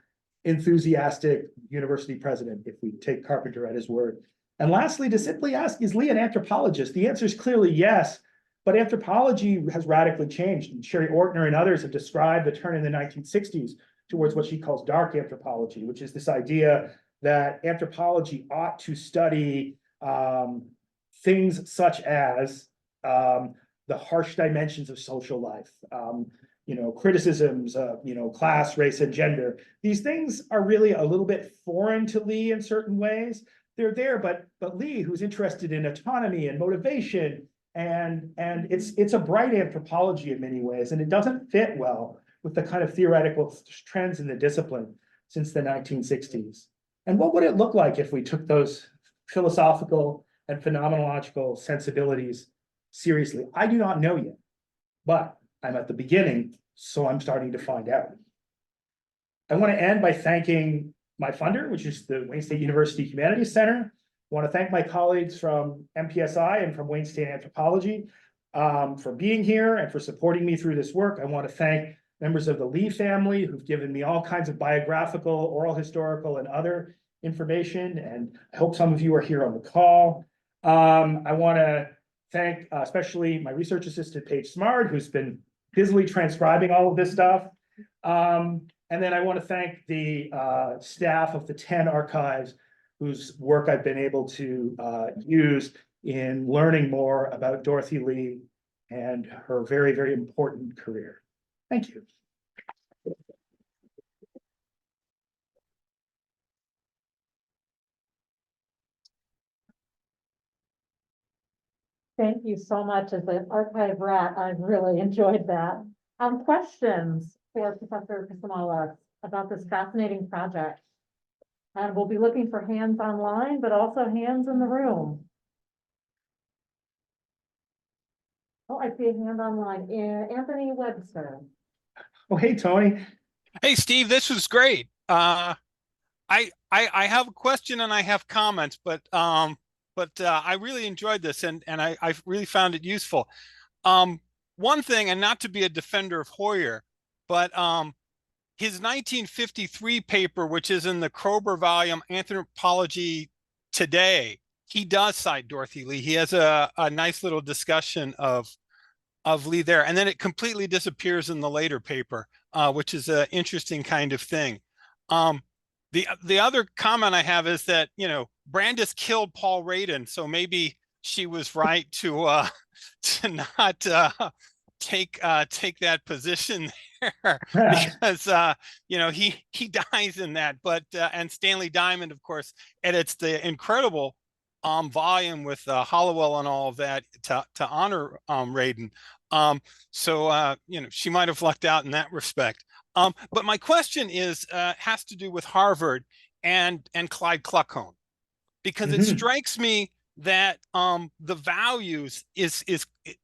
enthusiastic university president, if we take Carpenter at his word? And lastly, to simply ask, is Lee an anthropologist? The answer is clearly yes, but anthropology has radically changed. And Sherry Ortner and others have described the turn in the 1960s towards what she calls dark anthropology, which is this idea that anthropology ought to study things such as the harsh dimensions of social life, criticisms of, class, race, and gender. These things are really a little bit foreign to Lee in certain ways. They're there, but Lee, who's interested in autonomy and motivation, and it's a bright anthropology in many ways, and it doesn't fit well with the kind of theoretical trends in the discipline since the 1960s. And what would it look like if we took those philosophical and phenomenological sensibilities seriously? I do not know yet, but I'm at the beginning, so I'm starting to find out. I want to end by thanking my funder, which is the Wayne State University Humanities Center. I want to thank my colleagues from MPSI and from Wayne State Anthropology for being here and for supporting me through this work. I want to thank members of the Lee family who've given me all kinds of biographical, oral historical, and other information, and I hope some of you are here on the call. I want to thank especially my research assistant, Paige Smart, who's been busily transcribing all of this stuff. And then I want to thank the staff of the 10 archives whose work I've been able to use in learning more about Dorothy Lee and her very, very important career. Thank you. Thank you so much. As an archive rat, I've really enjoyed that. Questions for Professor Chrisomalis about this fascinating project? And we'll be looking for hands online, but also hands in the room. Oh, I see a hand online. Anthony Webster. Oh, hey, Tony. Hey, Steve, this was great. I have a question and I have comments, but I really enjoyed this and I really found it useful. One thing, and not to be a defender of Hoyer, but his 1953 paper, which is in the Kroeber volume, Anthropology Today, he does cite Dorothy Lee. He has a nice little discussion of Lee there, and then it completely disappears in the later paper, which is an interesting kind of thing. The other comment I have is that, you know, Brandeis killed Paul Radin, so maybe she was right to not take that position there because you know, he dies in that. But and Stanley Diamond, of course, edits the incredible volume with Hollowell and all of that to honor Radin. So you know, she might have lucked out in that respect. But my question is has to do with Harvard and Clyde Kluckhohn, because it strikes me that the values is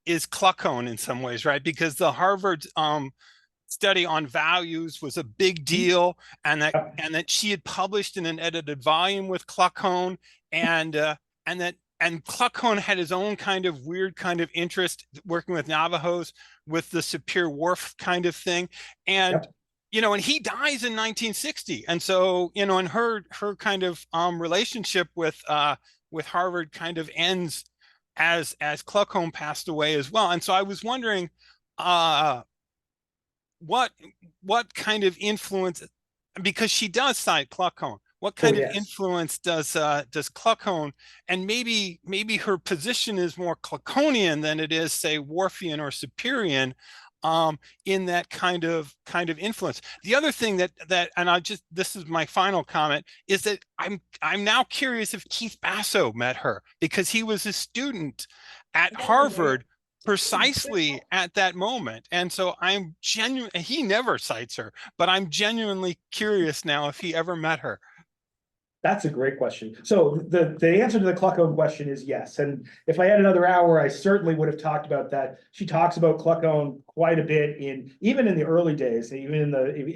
Kluckhohn in some ways, right? Because the Harvard study on values was a big deal, and that she had published in an edited volume with Kluckhohn, and Kluckhohn had his own kind of weird kind of interest working with Navajos with the Superior Wharf kind of thing, and you know, and he dies in 1960, and so, you know, and her kind of relationship with Harvard kind of ends as Kluckhohn passed away as well. And so I was wondering what kind of influence, because she does cite Kluckhohn, what kind of influence does Kluckhohn, and maybe her position is more Kluckhonian than it is, say, Whorfian or Superior, in that kind of influence. The other thing that and this is my final comment, is that I'm now curious if Keith Basso met her, because he was a student at Harvard precisely at that moment. And so I'm he never cites her, but I'm genuinely curious now if he ever met her. That's a great question. So the answer to the Kluckhohn question is yes. And if I had another hour, I certainly would have talked about that. She talks about Kluckhohn quite a bit even in the early days, even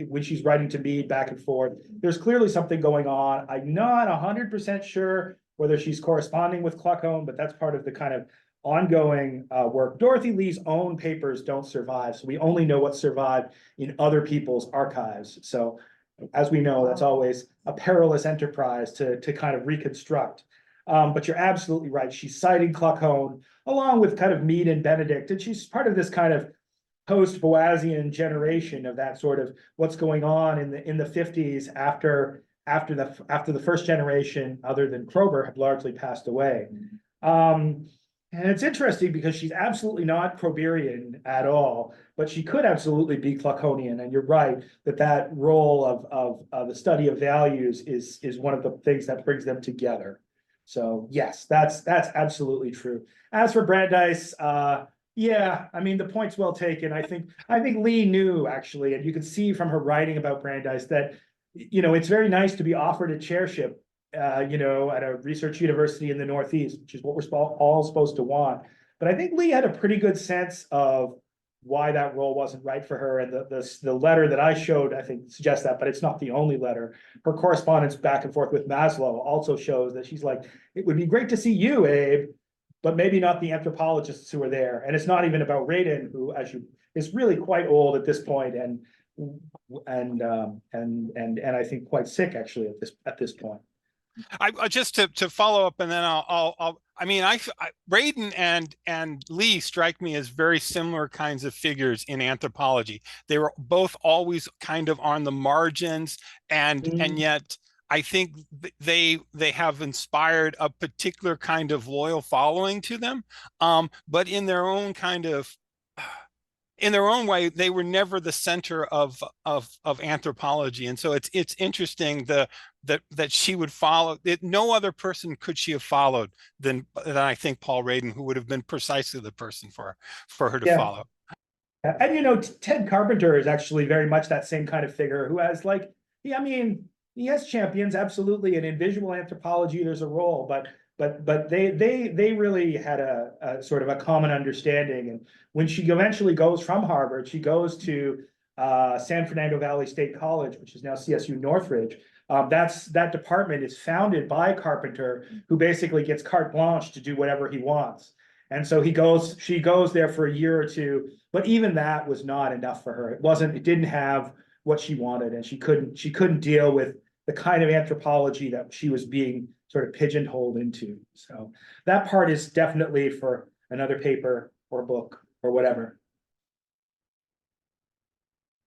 when she's writing to Mead back and forth. There's clearly something going on. I'm not 100% sure whether she's corresponding with Kluckhohn, but that's part of the kind of ongoing work. Dorothy Lee's own papers don't survive, so we only know what survived in other people's archives. So as we know, that's always a perilous enterprise to kind of reconstruct. But you're absolutely right. She's citing Kluckhohn along with kind of Mead and Benedict, and she's part of this kind of post-Boasian generation of that sort of what's going on in the 50s after the first generation, other than Kroeber, have largely passed away. And it's interesting because she's absolutely not Kroeberian at all, but she could absolutely be Kluckhonian. And you're right that role of the study of values is one of the things that brings them together. So yes, that's absolutely true. As for Brandeis, yeah, I mean, the point's well taken. I think Lee knew, actually, and you can see from her writing about Brandeis that, you know, it's very nice to be offered a chairship you know, at a research university in the Northeast, which is what we're all supposed to want. But I think Lee had a pretty good sense of why that role wasn't right for her. And the letter that I showed, I think, suggests that, but it's not the only letter. Her correspondence back and forth with Maslow also shows that she's like, it would be great to see you, Abe, but maybe not the anthropologists who are there. And it's not even about Radin, who, is really quite old at this point, and I think quite sick, actually, at this point. I just to follow up, and then I mean, Braden and Lee strike me as very similar kinds of figures in anthropology. They were both always kind of on the margins, and yet I think they have inspired a particular kind of loyal following to them, but in their own kind of in their own way, they were never the center of anthropology, and so it's interesting that she would follow. No other person could she have followed than I think Paul Radin, who would have been precisely the person for her to Yeah. follow. And you know, Ted Carpenter is actually very much that same kind of figure who has like, yeah, I mean, he has champions, absolutely, and in visual anthropology, there's a role, but they really had a sort of a common understanding. And when she eventually goes from Harvard, she goes to San Fernando Valley State College, which is now CSU Northridge. That department is founded by Carpenter, who basically gets carte blanche to do whatever he wants. And so she goes there for a year or two, but even that was not enough for her. It didn't have what she wanted, and she couldn't deal with the kind of anthropology that she was being sort of pigeonholed into. So that part is definitely for another paper or book or whatever.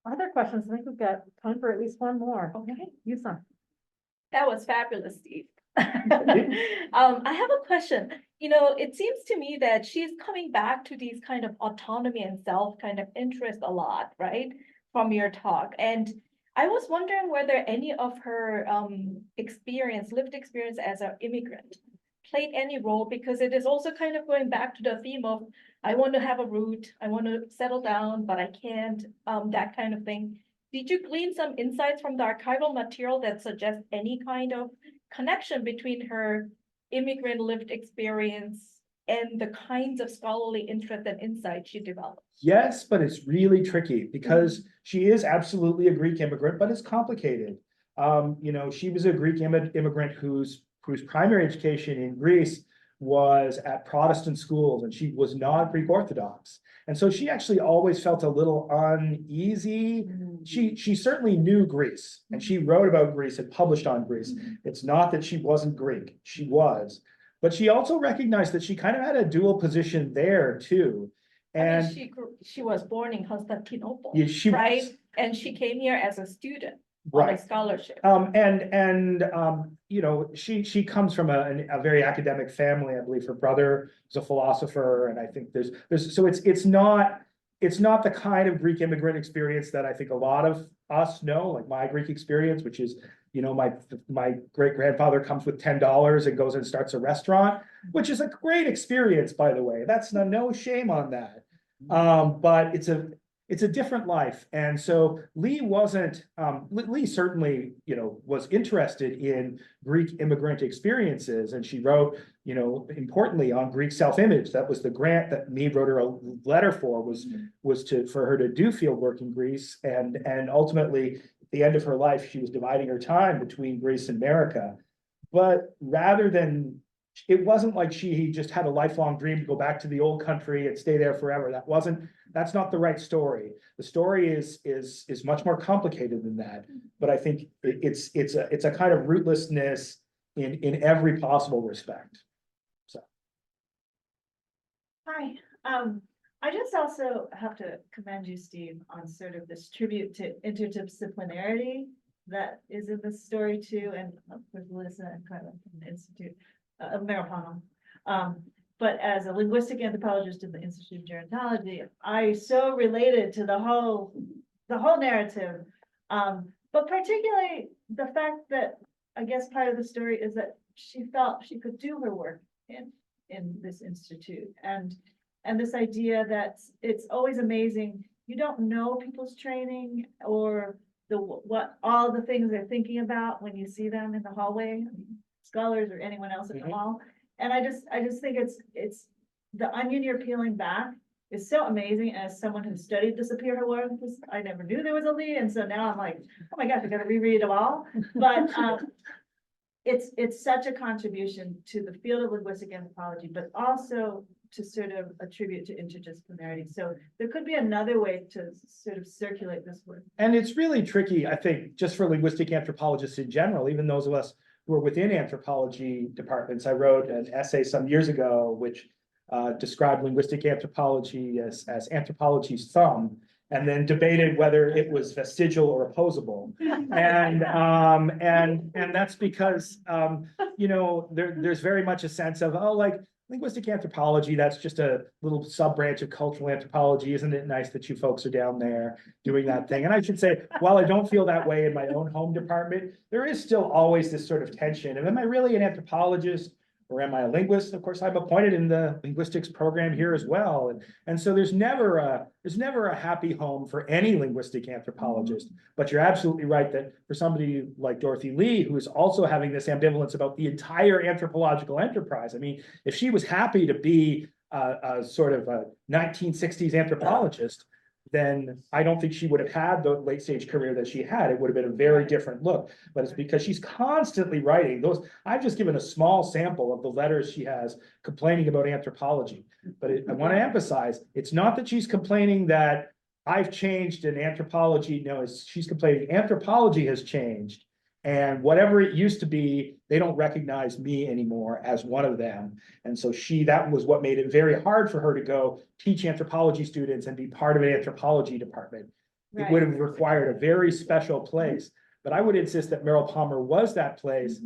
Other questions? I think we've got time for at least one more. Okay, Yusa. That was fabulous, Steve. I have a question. You know, it seems to me that she's coming back to these kind of autonomy and self kind of interest a lot, right? From your talk. And I was wondering whether any of her lived experience as an immigrant played any role, because it is also kind of going back to the theme of, I want to have a root, I want to settle down, but I can't, that kind of thing. Did you glean some insights from the archival material that suggests any kind of connection between her immigrant lived experience and the kinds of scholarly interest and insight she developed? Yes, but it's really tricky because she is absolutely a Greek immigrant, but it's complicated. You know, she was a Greek immigrant whose primary education in Greece was at Protestant schools, and she was not Greek Orthodox. And so she actually always felt a little uneasy. She certainly knew Greece, and she wrote about Greece and published on Greece. It's not that she wasn't Greek, she was. But she also recognized that she kind of had a dual position there too. And I mean, she was born in Constantinople, yeah, she right? was. And she came here as a student on Right. a scholarship. You know, she comes from a very academic family. I believe her brother was a philosopher, and I think there's so it's not the kind of Greek immigrant experience that I think a lot of us know, like my Greek experience, which is, you know, my great grandfather comes with $10 and goes and starts a restaurant, which is a great experience, by the way. That's no shame on that. But it's a different life. And so Lee wasn't, Lee certainly, you know, was interested in Greek immigrant experiences. And she wrote, you know, importantly on Greek self-image. That was the grant that me wrote her a letter for, was for her to do field work in Greece. And ultimately, at the end of her life, she was dividing her time between Greece and America. But rather than, it wasn't like she just had a lifelong dream to go back to the old country and stay there forever. That's not the right story. The story is much more complicated than that. But I think it's a kind of rootlessness in every possible respect. So. Hi, I just also have to commend you, Steve, on sort of this tribute to interdisciplinarity that is in this story too, and with Melissa and kind of from the Institute of Americana. But as a linguistic anthropologist in the Institute of Gerontology, I so related to the whole narrative. But particularly the fact that I guess part of the story is that she felt she could do her work in this institute, and this idea that it's always amazing. You don't know people's training or what all the things they're thinking about when you see them in the hallway, scholars or anyone else at the hall. And I just think it's the onion you're peeling back is so amazing. As someone who studied the Superior work, I never knew there was a Lee, and so now I'm like, oh my gosh, I gotta reread them all. But it's such a contribution to the field of linguistic anthropology, but also to sort of attribute to interdisciplinarity. So there could be another way to sort of circulate this work. And it's really tricky, I think, just for linguistic anthropologists in general, even those of us who are within anthropology departments. I wrote an essay some years ago, which described linguistic anthropology as anthropology's thumb, and then debated whether it was vestigial or opposable. And that's because, you know, there's very much a sense of, oh, like, linguistic anthropology, that's just a little sub branch of cultural anthropology. Isn't it nice that you folks are down there doing that thing? And I should say, while I don't feel that way in my own home department, there is still always this sort of tension of, am I really an anthropologist or am I a linguist? Of course, I'm appointed in the linguistics program here as well. And so there's never a happy home for any linguistic anthropologist. But you're absolutely right that for somebody like Dorothy Lee, who is also having this ambivalence about the entire anthropological enterprise, I mean, if she was happy to be a sort of a 1960s anthropologist, then I don't think she would have had the late stage career that she had. It would have been a very different look. But it's because she's constantly writing those. I've just given a small sample of the letters she has complaining about anthropology. But I want to emphasize, it's not that she's complaining that I've changed in anthropology. No, she's complaining anthropology has changed. And whatever it used to be, they don't recognize me anymore as one of them. And so that was what made it very hard for her to go teach anthropology students and be part of an anthropology department. It would have required a very special place. But I would insist that Merrill Palmer was that place.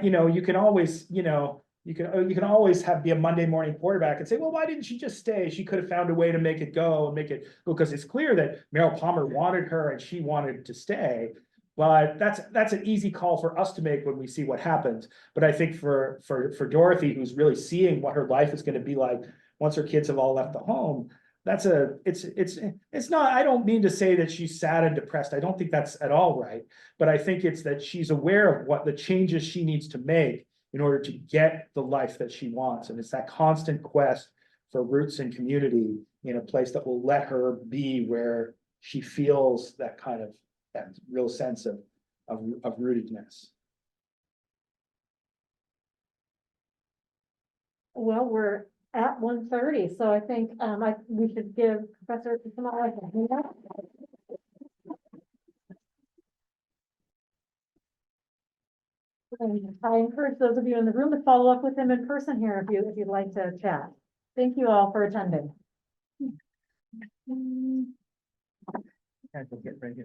You know, you can always, you know, you can always be a Monday morning quarterback and say, well, why didn't she just stay? She could have found a way to make it go and make it go, because it's clear that Merrill Palmer wanted her and she wanted to stay. But that's an easy call for us to make when we see what happens. But I think for Dorothy, who's really seeing what her life is going to be like once her kids have all left the home, it's not, I don't mean to say that she's sad and depressed. I don't think that's at all right. But I think it's that she's aware of what the changes she needs to make in order to get the life that she wants. And it's that constant quest for roots and community in a place that will let her be where she feels that kind of that real sense of rootedness. Well, we're at 1:30, so I think we should give Professor Chrisomalis a hand. And I encourage those of you in the room to follow up with him in person here if you'd like to chat. Thank you all for attending. I will get ready to